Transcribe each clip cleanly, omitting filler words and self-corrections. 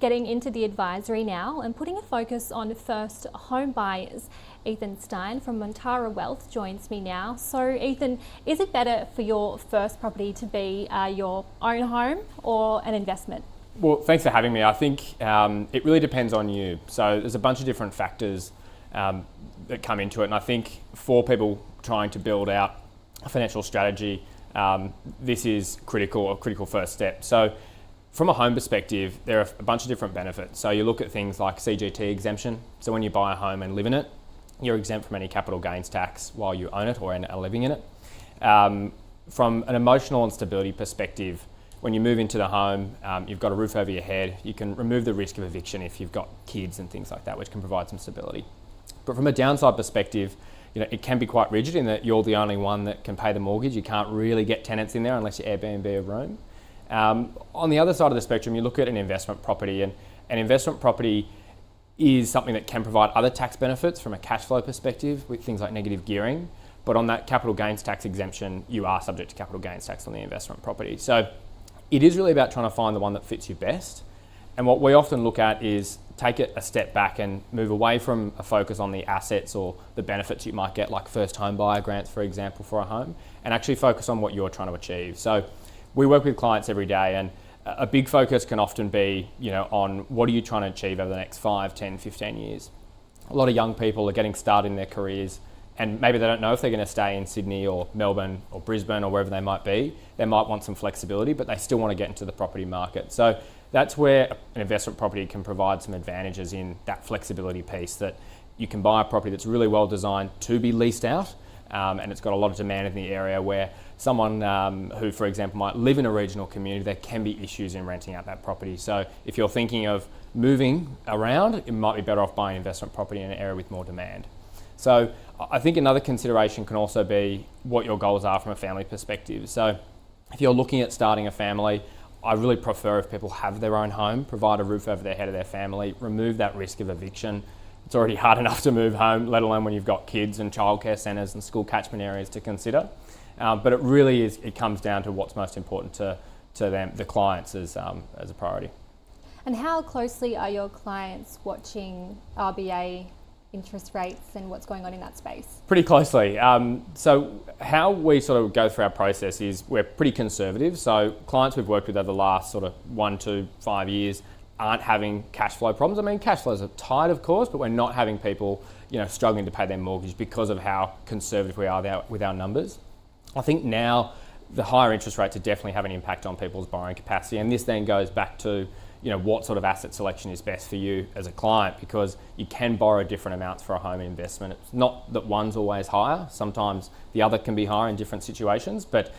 Getting into the advisory now and putting a focus on first home buyers. Ethan Stein from Montara Wealth joins me now. So Ethan, is it better for your first property to be your own home or an investment? Well, thanks for having me. I think it really depends on you. So there's a bunch of different factors that come into it. And I think for people trying to build out a financial strategy, this is a critical first step. So from a home perspective, there are a bunch of different benefits. So you look at things like CGT exemption. So when you buy a home and live in it, you're exempt from any capital gains tax while you own it or are living in it. From an emotional and stability perspective, when you move into the home, you've got a roof over your head. You can remove the risk of eviction if you've got kids and things like that, which can provide some stability. But from a downside perspective, it can be quite rigid in that you're the only one that can pay the mortgage. You can't really get tenants in there unless you Airbnb a room. On the other side of the spectrum, you look at an investment property, and an investment property is something that can provide other tax benefits from a cash flow perspective with things like negative gearing. But on that capital gains tax exemption, you are subject to capital gains tax on the investment property. So it is really about trying to find the one that fits you best. And what we often look at is take it a step back and move away from a focus on the assets or the benefits you might get, like first home buyer grants, for example, for a home, and actually focus on what you're trying to achieve. So we work with clients every day, and a big focus can often be, on what are you trying to achieve over the next 5, 10, 15 years. A lot of young people are getting started in their careers, and maybe they don't know if they're going to stay in Sydney or Melbourne or Brisbane or wherever they might be. They might want some flexibility, but they still want to get into the property market. So that's where an investment property can provide some advantages in that flexibility piece, that you can buy a property that's really well designed to be leased out, and it's got a lot of demand in the area, where someone who, for example, might live in a regional community, there can be issues in renting out that property. So if you're thinking of moving around, it might be better off buying an investment property in an area with more demand. So I think another consideration can also be what your goals are from a family perspective. So if you're looking at starting a family, I really prefer if people have their own home, provide a roof over their head of their family, remove that risk of eviction. It's already hard enough to move home, let alone when you've got kids and childcare centres and school catchment areas to consider. But it really is, it comes down to what's most important to them, the clients, as a priority. And how closely are your clients watching RBA interest rates and what's going on in that space? Pretty closely. So how we sort of go through our process is we're pretty conservative. So clients we've worked with over the last sort of 1 to 5 years aren't having cash flow problems. I mean, cash flows are tight, of course, but we're not having people, struggling to pay their mortgage because of how conservative we are with our numbers. I think now the higher interest rates are definitely having an impact on people's borrowing capacity, and this then goes back to what sort of asset selection is best for you as a client, because you can borrow different amounts for a home investment. It's not that one's always higher. Sometimes the other can be higher in different situations, but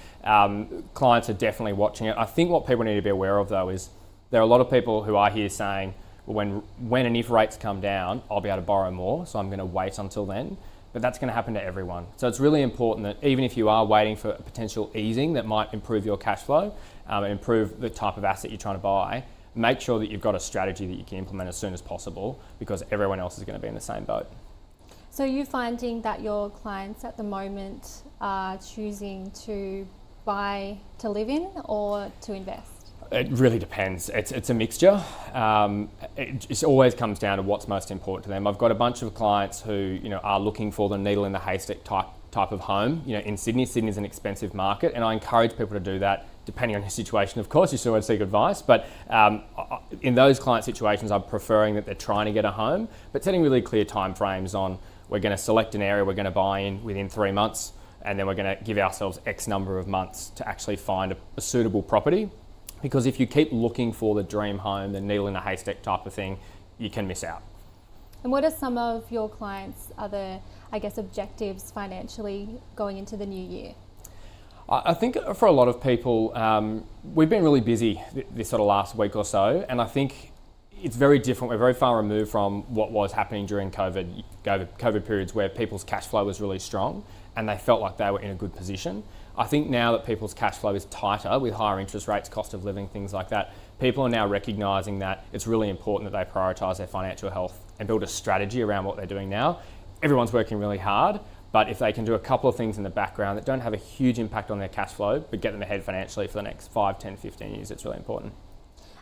clients are definitely watching it. I think what people need to be aware of, though, is there are a lot of people who I hear saying, well, when and if rates come down, I'll be able to borrow more, so I'm going to wait until then. But that's going to happen to everyone. So it's really important that even if you are waiting for a potential easing that might improve your cash flow and improve the type of asset you're trying to buy, make sure that you've got a strategy that you can implement as soon as possible, because everyone else is going to be in the same boat. So are you finding that your clients at the moment are choosing to buy to live in or to invest? It really depends. It's a mixture. It always comes down to what's most important to them. I've got a bunch of clients who are looking for the needle in the haystack type of home. In Sydney. Sydney's an expensive market, and I encourage people to do that. Depending on your situation, of course, you still want to seek advice. But in those client situations, I'm preferring that they're trying to get a home, but setting really clear timeframes on, we're going to select an area we're going to buy in within 3 months, and then we're going to give ourselves X number of months to actually find a suitable property. Because if you keep looking for the dream home, the needle in the haystack type of thing, you can miss out. And what are some of your clients' other, objectives financially going into the new year? I think for a lot of people, we've been really busy this sort of last week or so, and I think it's very different. We're very far removed from what was happening during COVID periods, where people's cash flow was really strong and they felt like they were in a good position. I think now that people's cash flow is tighter with higher interest rates, cost of living, things like that, people are now recognising that it's really important that they prioritise their financial health and build a strategy around what they're doing now. Everyone's working really hard, but if they can do a couple of things in the background that don't have a huge impact on their cash flow, but get them ahead financially for the next 5, 10, 15 years, it's really important.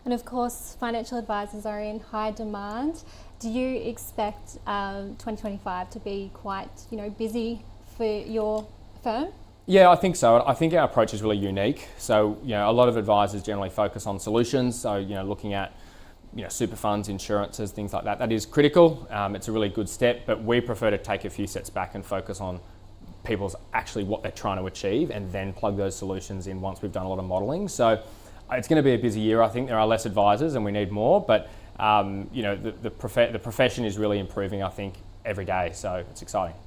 And of course, financial advisors are in high demand. Do you expect 2025 to be quite, busy for your firm? Yeah, I think so. I think our approach is really unique. So, a lot of advisors generally focus on solutions. So, looking at, super funds, insurances, things like that. That is critical. It's a really good step, but we prefer to take a few steps back and focus on people's actually what they're trying to achieve and then plug those solutions in once we've done a lot of modelling. So it's going to be a busy year. I think there are less advisors and we need more, but, the profession is really improving, I think, every day. So it's exciting.